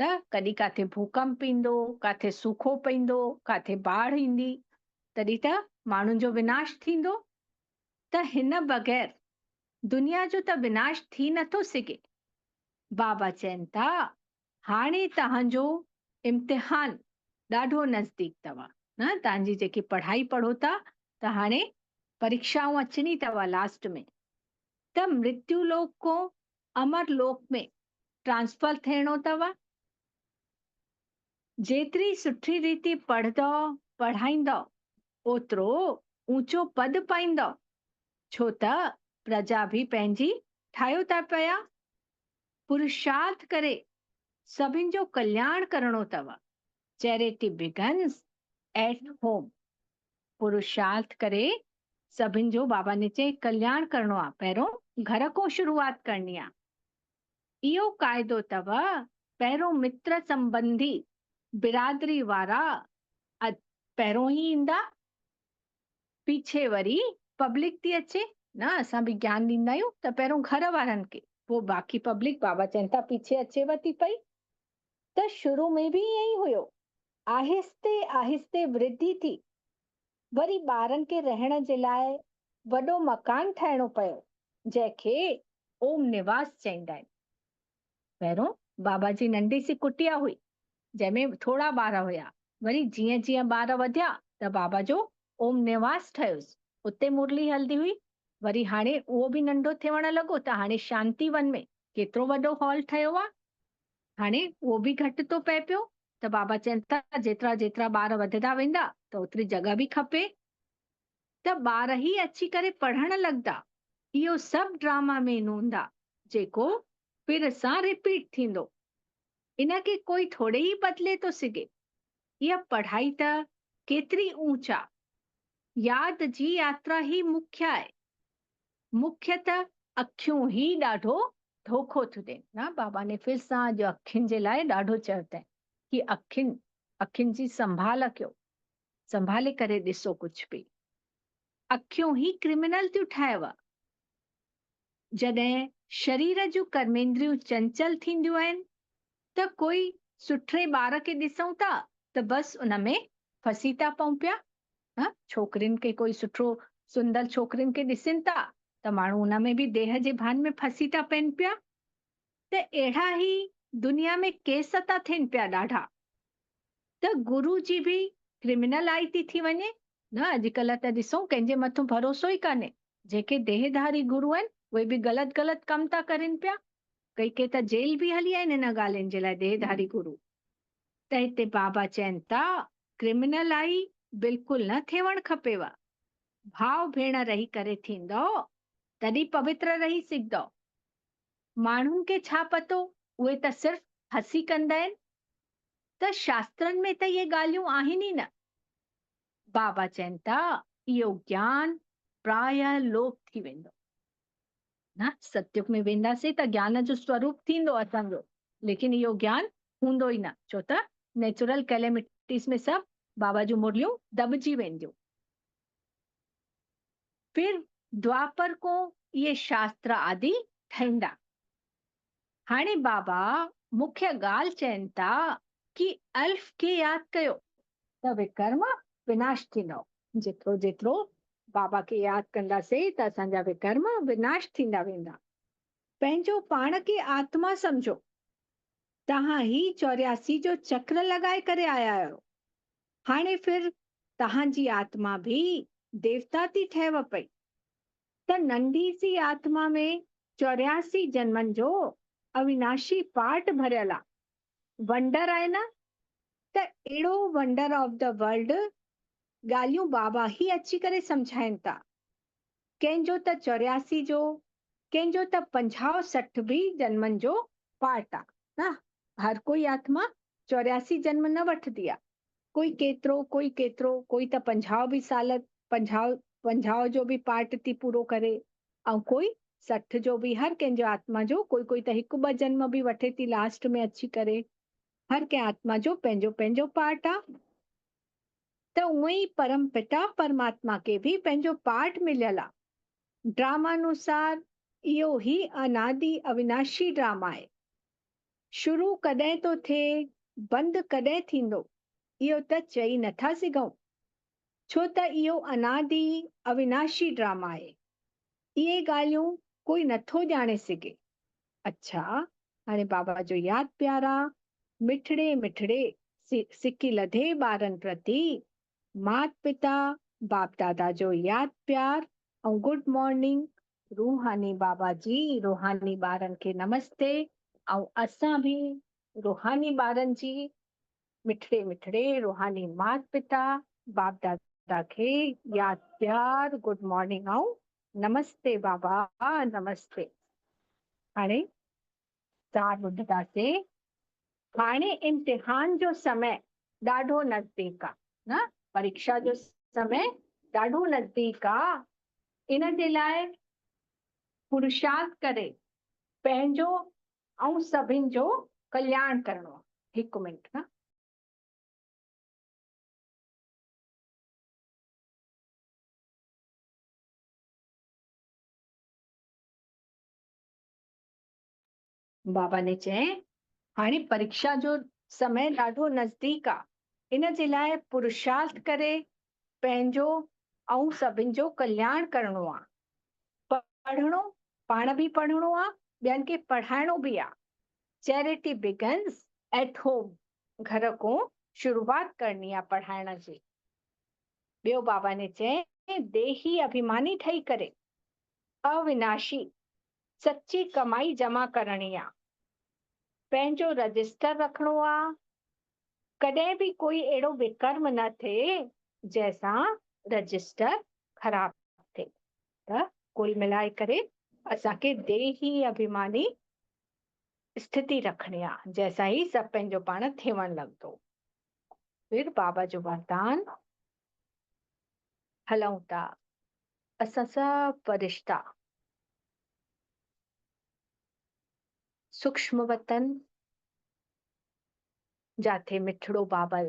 त कॾहिं काथे भूकंप ईंदो, काथे सूखो पईंदो, काथे बाढ़ ईंदी, तॾहिं त माण्हुनि जो विनाश थींदो। त हिन बग़ैर दुनिया जो त विनाश थी नथो सघे। बाबा चइनि था हाणे तव्हांजो इम्तिहान ॾाढो नज़दीक अथव। न तव्हांजी जेकी पढ़ाई पढ़ो था, त हाणे परीक्षाऊं अचणी अथव लास्ट में। त मृत्यु लोक को अमर लोक में ट्रांसफर थियणो अथव। जेतिरी सुठी रीति पढ़ंदव पढ़ाईंदव ओतिरो ऊंचो पद पाईंदव, छो त प्रजा भी पंहिंजी ठाहियो था पिया। पुरुषार्थ करे सभिनि जो कल्याण करणो अथव। Charity begins at home. पुरुषार्थ करे सभिनि जो, बाबा ने चई, कल्याण करणो आहे। पहिरियों घर को शुरूआत करणी आहे। इहो क़ाइदो अथव, पहिरियों मित्र संबंधी बिरादरी वारा पहिरियों ई ईंदा, पीछे वरी पब्लिक थी अचे। न असां बि ज्ञान ॾींदा आहियूं त पहिरियों घर वारनि खे, वो बाकी पब्लिक बाबा चवनि था पीछे अचेव थी पई। त शुरू में बि ईअं ई हुयो, आहिस्ते आहिस्ते वृद्धि थी, वरी ॿारनि खे रहण जे लाइ वॾो मकान ठाहिणो पियो, जंहिंखे ओम निवास चईंदा आहिनि। पहिरियों बाबा जी नंढी सी कुटिया हुई, जंहिंमें थोड़ा ॿार हुया। वरी जीअं जीअं ॿार वधिया त बाबा जो ओम निवास ठहियोसि, उते मुरली हलंदी हुई। वरी हाणे उहो बि नंढो थियण लॻो त हाणे शांति वन में केतिरो वॾो हॉल ठहियो आहे। हाणे उहो बि घटि थो पए पियो, त बाबा चवनि था जेतिरा जेतिरा ॿार वधंदा वेंदा त ओतिरी जॻह बि खपे, त ॿार ई अची करे पढ़ण लॻंदा। इहो सभु ड्रामा में हूंदा, जेको फिर सां रिपीट थींदो। इनखे कोई थोड़े ई बदिले थो सघे। इहा पढ़ाई त केतिरी ऊंच आहे, यादि जी यात्रा ही मुख्य आहे। मुख्य त अखियूं ही ॾाढो धोखो थियूं ॾियनि ना। बाबा ने फिर सां जो अखियुनि जे लाइ ॾाढो चयो अथईं कि अखियुनि जी संभाल कयो, संभाले करे ॾिसो कुझु बि। अखियूं ही क्रिमिनल थियूं ठाहेव। जॾहिं शरीर जूं कर्मेंद्रियूं चंचल थींदियूं आहिनि त कोई सुठे ॿार खे ॾिसूं था त बसि उन में फसी था पऊं पिया। छोकिरियुनि खे कोई सुठो सुंदर छोकिरियुनि खे ॾिसनि था त माण्हू उन में बि देह जे भान में फसी था पइनि पिया। त अहिड़ा ई दुनिया में केस था थियनि पिया ॾाढा। त गुरु जी बि क्रिमिनल आई थी वञे न। अॼुकल्ह त ॾिसूं कंहिंजे मथां भरोसो ई कान्हे। जेके देहधारी गुरु आहिनि उहे बि ग़लति ग़लति कम था करनि पिया। कई के त जेल बि हली आहिनि इन ॻाल्हियुनि जे लाइ, देहधारी गुरु। त हिते बाबा चवनि था क्रिमिनल आई बिल्कुलु न थियणु खपेव। भाव भेण रही करे थींदो तॾहिं पवित्र रही सघंदो। माण्हुनि खे छा पतो, उहे त सिर्फ़ हसी कंदा आहिनि। त शास्त्रनि में त इहे ॻाल्हियूं आहिनि ई न। बाबा चवनि था इहो ज्ञान प्राय लोप थी वेंदो न। सतयुग में वेंदासीं त ज्ञान जो स्वरूप थींदो असांजो, लेकिन इहो ज्ञान हूंदो ई न, छो त नेचुरल कैलेमिटीज़ में सभु बाबा जूं मुरलियूं दॿिजी वेंदियूं। फिर द्वापर को ये शास्त्र आदि ठहींदा। हाणे बाबा मुख्य ॻाल्हि चवनि था कि अल्फ खे यादि कयो त विकर्म विनाश थींदो। जेतिरो जेतिरो बाबा खे यादि कंदासीं त असांजा विकर्म विनाश थींदा वेंदा। पंहिंजो पाण खे आत्मा समझो। तव्हां ही 84 जो चक्र लॻाए करे आया आहियो। हाणे फिर तव्हांजी आत्मा भी देवता थी ठहेव पई। त नंढी सी आत्मा में 84 जन्मनि जो अविनाशी पार्ट भरियल आहे। वंडर आहे न। त अहिड़ो वंडर ऑफ द वर्ल्ड ॻाल्हियूं बाबा ही अची करे सम्झाइनि था। कंहिंजो त 84 जो, कंहिंजो त 50-60 भी जन्मनि जो पार्ट आहे न। हर कोई आत्मा 84 जन्म न वठदी आहे। कोई केतिरो कोई केतिरो, कोई त 50 भी साल 50 जो भी पार्ट थी पूरो करे, ऐं कोई 60 जो भी। हर कंहिंजो आत्मा जो कोई कोई त 1-2 जन्म भी वठे थी लास्ट में अची करे। हर कंहिं आत्मा जो पंहिंजो पंहिंजो पार्ट आहे। त उहे ई परम पिता परमात्मा के भी पंहिंजो पार्ट मिलियल आहे। ड्रामानुसार इहो ही अनादि अविनाशी ड्रामा आहे। शुरू कॾहिं तो थिए, बंदि कॾहिं थींदो, इहो त चई नथा सघूं, छो त इहो अनादि अविनाशी ड्रामा आहे। इहे ॻाल्हियूं कोई नथो ॼाणे सघे। अच्छा, हाणे बाबा जो यादि प्यारा मिठड़े मिठड़े सिकी लधे ॿारनि प्रति मात पिता बाप दादा जो यादि प्यार ऐं गुड मॉर्निंग। रूहानी बाबा जी रूहानी ॿारनि खे नमस्ते। ऐं असां भी रूहानी ॿारनि जी मिठड़े मिठड़े रूहानी मात पिता बाप दादा खे यादि प्यार गुड मॉर्निंग ऐं नमस्ते बाबा नमस्ते। हाणे सार ॿुधंदासीं। हाणे इम्तिहान जो समय ॾाढो नज़दीक आहे न। परीक्षा जो समय ॾाढो नज़दीक आहे। इन जे लाइ पुरुषार्थ करे पंहिंजो ऐं सभिनि जो कल्याण करणो आहे। 1 मिंट न। बाबा ने चई हाणे परीक्षा जो समय ॾाढो नज़दीक आहे, इन जे लाइ पुरुषार्थ करे पंहिंजो ऐं सभिनि जो कल्याण करणो आहे। पढ़णो, पाण बि पढ़णो आहे, ॿियनि खे पढ़ाइणो बि आहे। चैरिटी बिगन्स एट होम, घर को शुरुआत करनी आहे पढ़ाइण जी। ॿियो बाबा ने चई देही अभिमानी ठही करे अविनाशी सच्ची कमाई जमा करणी आहे। पंहिंजो रजिस्टर रखणो आहे, कॾहिं बि कोई अहिड़ो विकर्म न थिए जंहिंसां रजिस्टर ख़राब थिए। त कुल मिलाए करे असांखे देही अभिमानी स्थिति रखणी आहे, जंहिंसां ई सभु पंहिंजो पाण थियणु लॻंदो। फिर बाबा जो वरदान, हलूं था असां सभु फरिश्ता सूक्ष्म वतन जाथे मिठड़ो बाबल,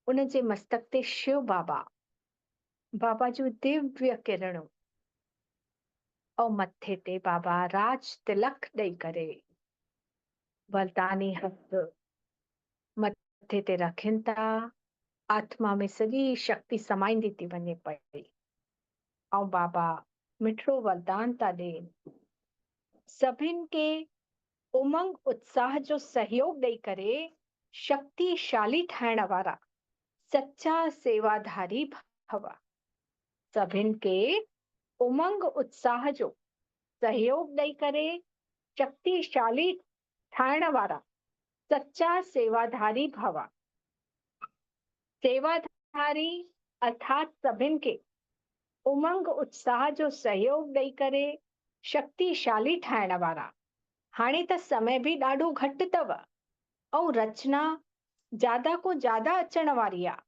उन जे मस्तक ते शिव बाबा, बाबा जो दिव्य किरणूं और मथे ते बाबा राज तिलक ॾेई करे वरदानी हथ मथे ते रखनि था। आत्मा में सॼी शक्ति समाईंदी थी वञे पई ऐं बाबा मिठड़ो वरदान था ॾियनि। सभिनि खे उमंग उत्साह जो सहयोग ॾेई करे शक्तिशाली ठाहिण वारा सच्चा सेवाधारी भव। सभिनि खे उमंग उत्साह जो सहयोग ॾेई करे शक्तिशाली ठाहिण वारा सच्चा सेवाधारी भव। सेवाधारी अर्थात सभिनि खे उमंग उत्साह जो सहयोग ॾेई करे शक्तिशाली ठाहिण वारा। हाणे त समय बि ॾाढो घटि अथव ऐं रचना ज्यादा को ज्यादा अचण वारी आहे,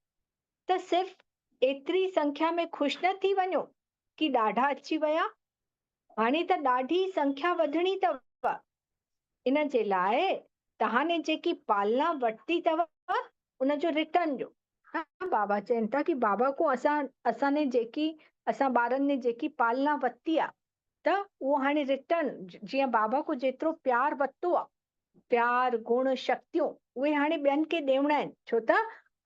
त सिर्फ़ एतिरी संख्या में ख़ुशि न थी वञो कि ॾाढा अची विया। हाणे त ॾाढी संख्या वधणी अथव। इन जे लाइ तव्हां ने जेकी पालना वरिती अथव उन जो रिटर्न ॾियो। बाबा चवनि था कि बाबा को असां ॿारनि ने जेकी पालना वरिती आहे त उहो हाणे रिटर्न, जीअं बाबा को जेतिरो प्यार वरितो आहे, प्यार गुण शक्तियूं उहे हाणे ॿियनि खे ॾियणा आहिनि। छो त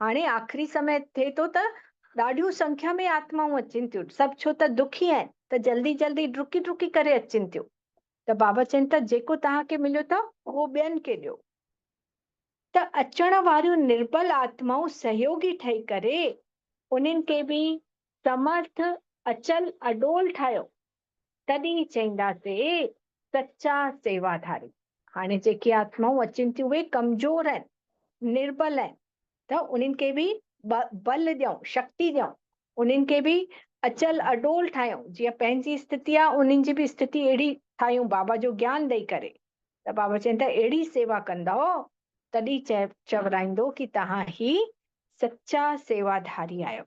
हाणे आख़िरी समय थिए थो त ॾाढियूं संख्या में आत्माऊं अचनि थियूं, सभु छो त दुखी आहिनि त जल्दी जल्दी डुकी डुकी करे अचनि थियूं। त बाबा चवनि था जेको तव्हांखे मिलियो अथव उहो ॿियनि खे ॾियो। त अचण वारियूं निर्बल आत्माऊं सहयोगी ठही करे उन्हनि खे बि समर्थ अचल अडोल ठाहियो, तॾहिं चईंदासीं सच्चा सेवाधारी। हाणे जेके आत्माऊं अचनि थियूं उहे कमज़ोर आहिनि, निर्बल आहिनि, त उन्हनि खे बि बल ॾियूं, शक्ति ॾियूं, उन्हनि खे बि अचल अडोल ठाहियूं। जीअं पंहिंजी स्थिति आहे उन्हनि जी बि स्थिति अहिड़ी ठाहियूं बाबा जो ज्ञान ॾेई करे। त बाबा चवनि था अहिड़ी सेवा कंदव तॾहिं चवराईंदो कि तव्हां ही सच्चा सेवाधारी आहियो।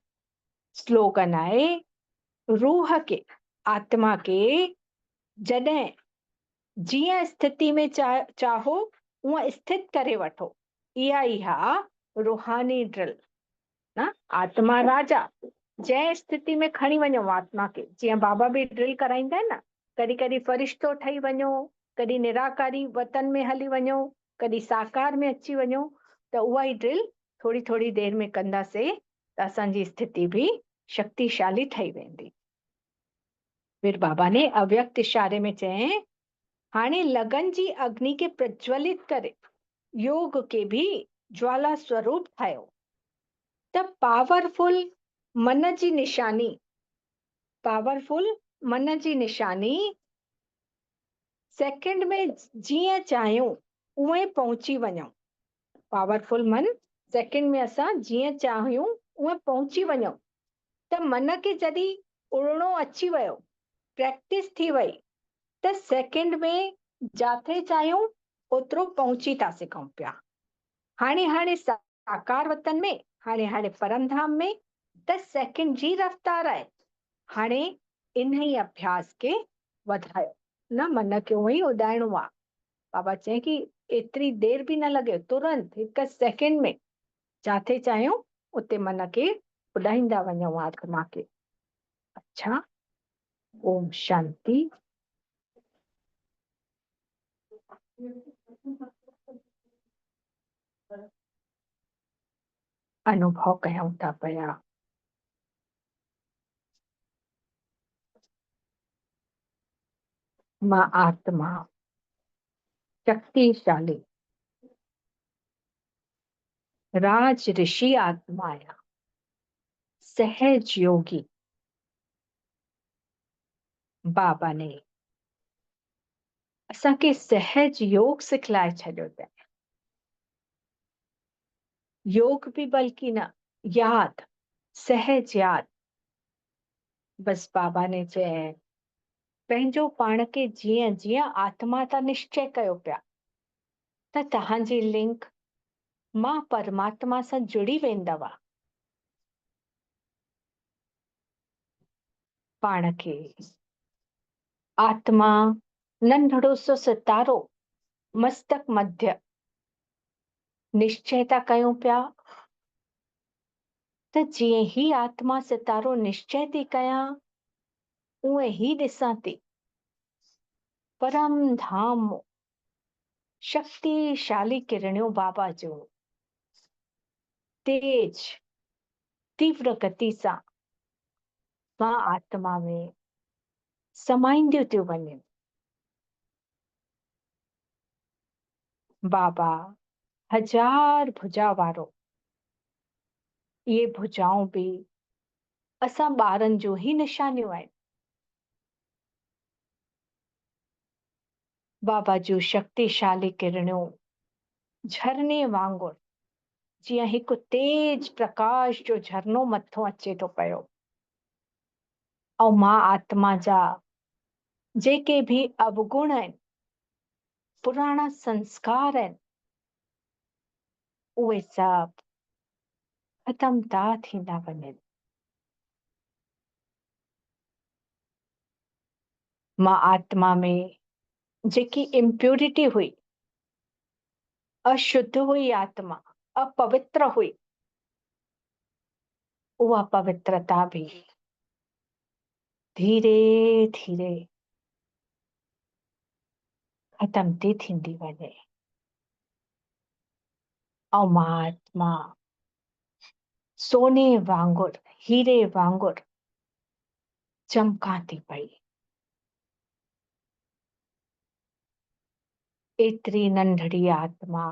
स्लोगन आहे, रूह के आत्मा के जॾहिं जीअं स्थिति में चाहो उअं स्थित करे वठो। इहा रूहानी ड्रिल ना, आत्मा राजा, जंहिं स्थिति में खणी वञो आत्मा खे। जीअं बाबा बि ड्रिल कराईंदा आहिनि न, कॾहिं कॾहिं फरिश्तो ठही वञो, कॾहिं निराकारी वतन में हली वञो, कॾहिं साकार में अची वञो। त उहा ई ड्रिल थोरी थोरी देर में कंदासीं त असांजी स्थिति बि शक्तिशाली ठही वेंदी। फिर बाबा ने अव्यक्त इशारे में चएं हाणे लगन जी अग्नि के प्रज्वलित करे योग के भी ज्वाला स्वरूप ठाहियो। त पावरफुल मन जी निशानी, पावरफुल मन जी निशानी सेकंड में जीअं चाहियूं उहे पहुची वञूं। पावरफुल मन सेकंड में असां जीअं चाहियूं उहे पहुची वञूं। त मन खे जॾहिं उड़णो अची वियो, प्रैक्टिस थी वई, त सेकंड में जाथे चाहियूं ओतिरो पहुची था सघूं पिया। हाणे हाणे साकार वतन में, हाणे हाणे परमधाम में त सेकंड जी रफ़्तार आहे। हाणे इन ई अभ्यास खे वधायो, न मन खे उहो ई उॾाइणो आहे। बाबा चए कि एतिरी देर बि न लॻे, तुरंत हिकु सेकंड में जाथे चाहियूं उते मन खे उॾाईंदा वञूं आत्मा खे। अच्छा, ओम शांति। अनुभव कयूं था पिया। मां आत्मा शक्तिशाली राज ऋषि आत्मा आहियां, सहज योगी बाबा ने असांखे सहज योग सिखलाए छॾियो अथई। योग भी बल्कि न, याद, सहज याद। बस बाबा ने चए पंहिंजो पाण खे जीअं जीअं आत्मा था निश्चय कयो पिया त तव्हांजी लिंक मां परमात्मा सां जुड़ी वेंदव। पाण खे आत्मा नंढड़ो सो सितारो मस्तक मध्य निश्चय था कयूं पिया त जीअं ही आत्मा सितारो निश्चय थी कयां उहे ही ॾिसां थी परम धाम शक्तिशाली किरणियों बाबा जो तेज तीव्र गति सां मां आत्मा में समाईंदियूं थियूं वञनि। बाबा हजार भुजा वारो, इहे भुजाऊं बि असां ॿारनि जो ही निशानियूं आहिनि। बाबा जूं शक्तिशाली किरणियूं झरने वांगुरु जीअं हिकु तेज प्रकाश जो झरनो मथो अचे थो पियो ऐं मां आत्मा जा जेके भी अवगुण आहिनि, पुराणा संस्कार आहिनि, उहे सभु ख़तम था थींदा वञनि। मां आत्मा में जेकी इम्प्योरिटी हुई, अशुद्ध हुई आत्मा, अपवित्र हुई, उहा पवित्रता भी धीरे धीरे ख़तम थी थींदी वञे ऐं मां आत्मा सोने वांगुरु, हीरे वांगुरु चमकां थी पई। एतिरी नंढड़ी आत्मा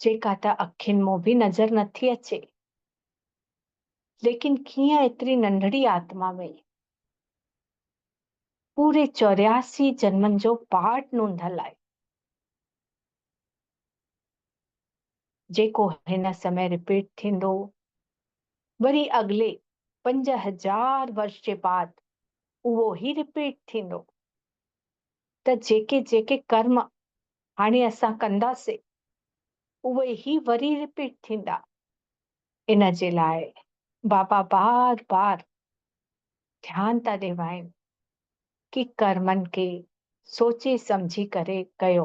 जेका त अखियुनि मां बि नज़र नथी अचे, लेकिन कीअं एतिरी नंढड़ी आत्मा में पूरे 84 जन्मनि जो पाठ नूंढल आहे, जेको हिन समय रिपीट थींदो वरी अगले 5000 वर्ष जे बाद उहो ही रिपीट थींदो। त जेके जेके कर्म हाणे असां कंदासीं उहे ही वरी रिपीट थींदा। इन जे लाइ बाबा बार बार ध्यान था ॾिवाइनि कि कर्मनि खे सोचे समझी करे कयो।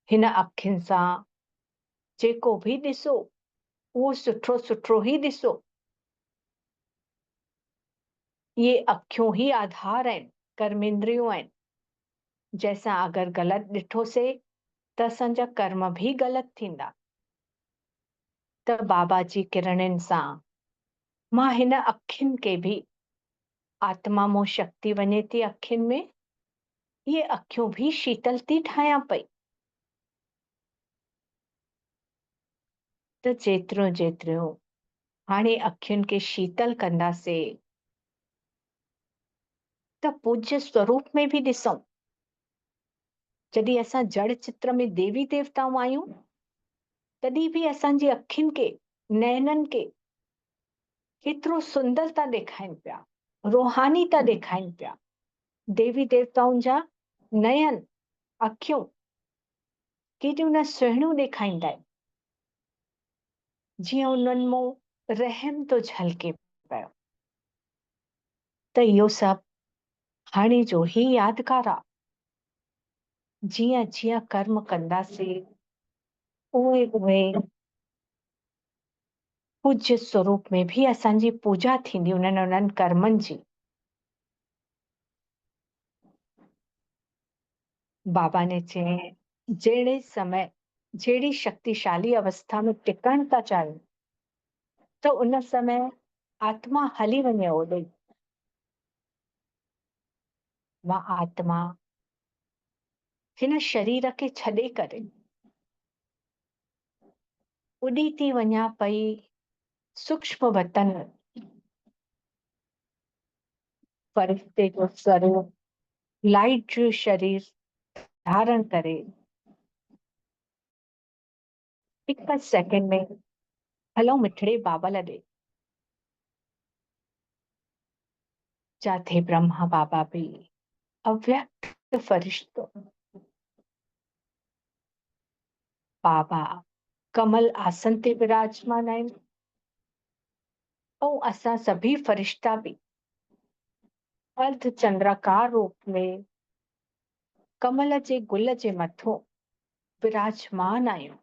हिन अखियुनि सां जेको भी ॾिसो उहो सुठो सुठो ही ॾिसो। ये अखियूं ही आधार आहिनि, कर्मेंद्रियूं आहिनि, जंहिंसां अगरि ग़लति ॾिठोसीं त असांजा कर्म भी ग़लति थींदा। त बाबा जी किरणनि सां मां हिन अखियुनि खे भी, आत्मा मों शक्ति वञे थी अखियुनि में, ये अखियूं भी शीतल थी ठाहियां पई। त जेतिरियूं जेतिरियूं हाणे अखियुनि खे शीतल कंदासीं त पूज्य स्वरूप में भी ॾिसूं। जॾहिं असां जड़ चित्र में देवी देवताऊं आहियूं तॾहिं भी असांजी अखियुनि खे, नैननि खे केतिरो सुंदर था ॾेखारीनि पिया, रूहानी था ॾेखारीनि पिया। देवी देवताउनि जा नयन, अखियूं केॾियूं न सुहिणियूं ॾेखारींदा आहिनि, जीअं उन्हनि मां रहम थो झलके पियो। त इहो सभु हाणे जो ही यादगार आहे। जीअं जीअं कर्म कंदासीं उहे उहे पूज्य स्वरूप में भी असांजी पूजा थींदी उन्हनि कर्मनि जी। बाबा ने चयईं, जहिड़े समय जहिड़ी शक्तिशाली अवस्था में टिकण था चाहिनि त उन समय आत्मा हली वञे ओॾे। मां आत्मा हिन शरीर खे छॾे करे उॾी थी वञा पई सूक्ष्म वतन, फरिश्ते जो स्वरूप, लाइट जो शरीर धारण करे हिकु सेकंड में हलो मिठड़े बाबा लॾे। जाथे ब्रह्मा बाबा भी अव्यक्त फरिश्तो बाबा कमल आसन ते विराजमान आहिनि ऐं असां सभी फरिश्ता भी अर्ध चंद्राकार रूप में कमल जे गुल जे मथो विराजमान आहियूं।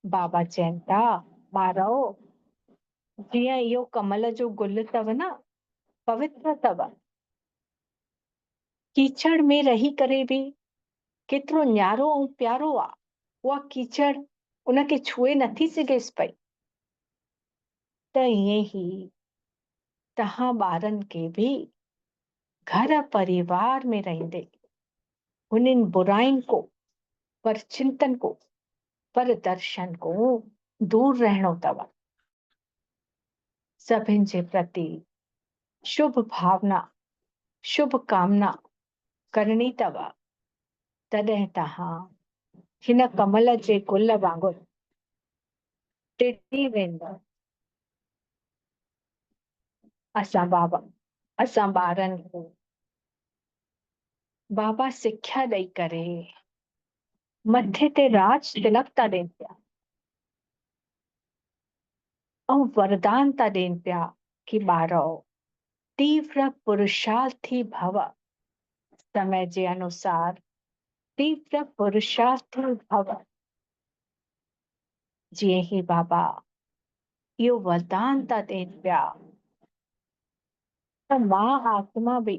बाबा चवनि था, ॿारो जीअं इहो कमल जो गुल अथव न, पवित्र अथव, कीचड़ में रही करे भी केतिरो न्यारो ऐं प्यारो आहे। उहा कीचड़ उनखे छुए नथी सघेसि पई। त ईअं ई तव्हां ॿारनि खे भी घर परिवार में रहंदे उन्हनि बुराइनि को, पर चिंतन को, पर दर्शन को दूर रहणो अथव। सभिनि जे प्रति शुभ भावना, शुभ कामना करणी अथव। तॾहिं तव्हां हिन कमल जे गुल वांगुरु टिड़ी वेंदव। असां ॿारनि खे बाबा सिख्या ॾेई करे मथे ते राज तिलक था ॾियनि पिया ऐं वरदान था ॾियनि पिया कि ॿारो तीव्र पुरुषार्थी भव। समय जे अनुसार तीव्र पुरुषार्थी भव। जीअं ही बाबा इहो वरदान था ॾियनि पिया त मां आत्मा भी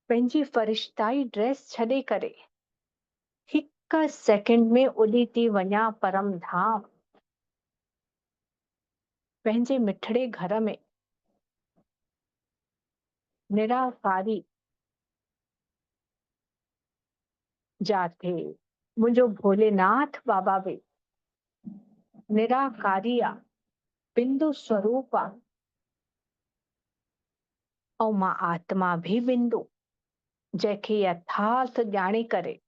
पंहिंजी फरिश्ताई ड्रेस छॾे करे हिकु सेकंड में उॾी थी वञा परम धाम, पंहिंजे मिठड़े घर में निराकारी, जाथे मुंहिंजो भोलेनाथ बाबा भी निराकारी आहे, बिंदु स्वरूप आहे ऐं मां आत्मा भी बिंदु, जंहिंखे यथार्थ ॼाणे करे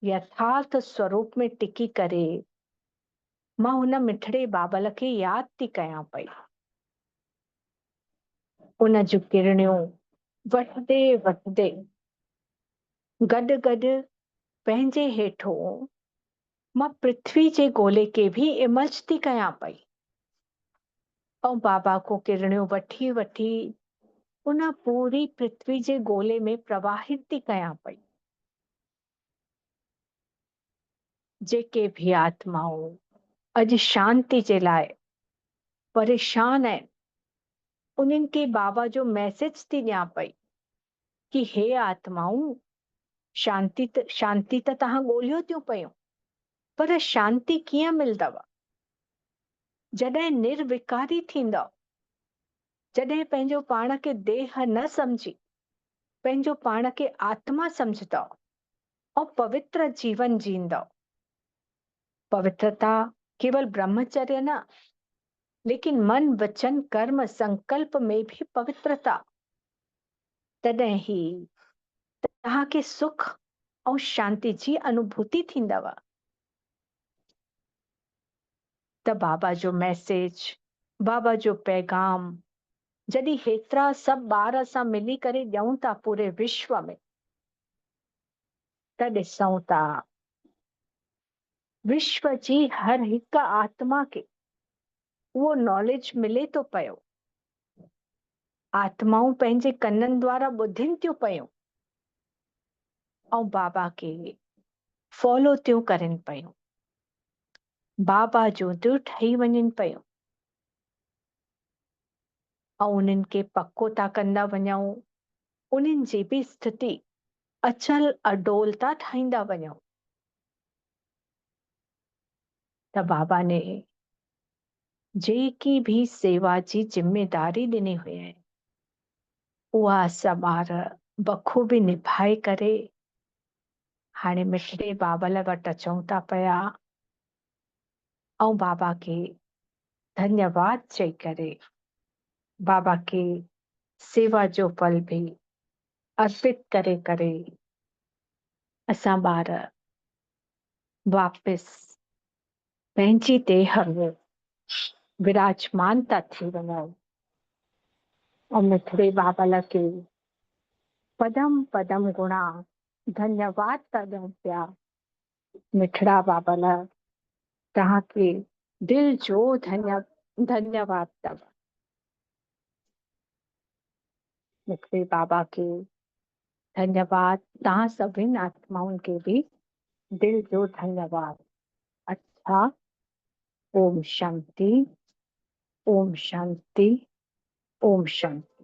यथार्थ स्वरूप में टिकी करे मां हुन मिठड़े बाबल खे यादि थी कयां पई। उन जूं किरणियूं वठंदे वठंदे गॾु गॾु पंहिंजे हेठो मां पृथ्वी जे गोले खे भी इमर्ज थी कयां पई ऐं बाबा को किरणियूं वठी वठी उन पूरी पृथ्वी जे गोले में प्रवाहित थी कयां पई। जेके भी आत्माऊं अॼु शांति जे लाइ परेशान आहिनि उन्हनि खे बाबा जो मैसेज थी ॾियां पई कि हे आत्माऊं, शांति त तव्हां ॻोल्हियो थियूं पयूं, पर शांति कीअं मिलंदव? जॾहिं निर्विकारी थींदव, जॾहिं पंहिंजो पाण खे देह न समझी पंहिंजो पाण खे आत्मा समझंदव और पवित्र जीवन जींदव। पवित्रता केवल ब्रह्मचर्य न, लेकिन मन वचन कर्म संकल्प में भी पवित्रता। तॾहिं ही तव्हांखे सुख और शांति जी अनुभूति थींदव। त बाबा जो मैसेज, बाबा जो पैगाम जॾहिं हेतिरा सभु ॿार असां मिली करे ॾियूं था पूरे विश्व में, त ॾिसूं था विश्व जी हर हिकु आत्मा खे उहो नॉलेज मिले थो पियो। आत्माऊं पंहिंजे कननि द्वारा ॿुधनि थियूं पयूं ऐं बाबा खे फॉलो थियूं करनि पयूं, बाबा जो थियूं ठही वञनि पयूं ऐं उन्हनि खे पको था कंदा वञूं, उन्हनि जी बि स्थिति अचल अडोल था ठाहींदा वञो त बाबा ने जेकी भी सेवा जी जिम्मेदारी ॾिनी हुई उहा असां ॿार बखूबी निभाए करे हाणे मिठड़े बाबल वटि अचूं था पिया ऐं बाबा खे धन्यवाद चई करे बाबा खे सेवा जो फल भी अर्पित करे करे असां ॿार वापसि पंहिंजी देह में विराजमान था थी वञूं ऐं मिठड़े बाबल खे पदम पदम गुणा धन्यवाद था ॾियूं पिया मिठड़ा बाबल तव्हांखे दिल जो धन्यवाद अथव मिठड़े बाबा खे धन्यवाद तव्हां सभिनी आत्माउनि खे भी दिल जो धन्यवाद। अच्छा, ओम शांति, ओम शांति, ओम शांति।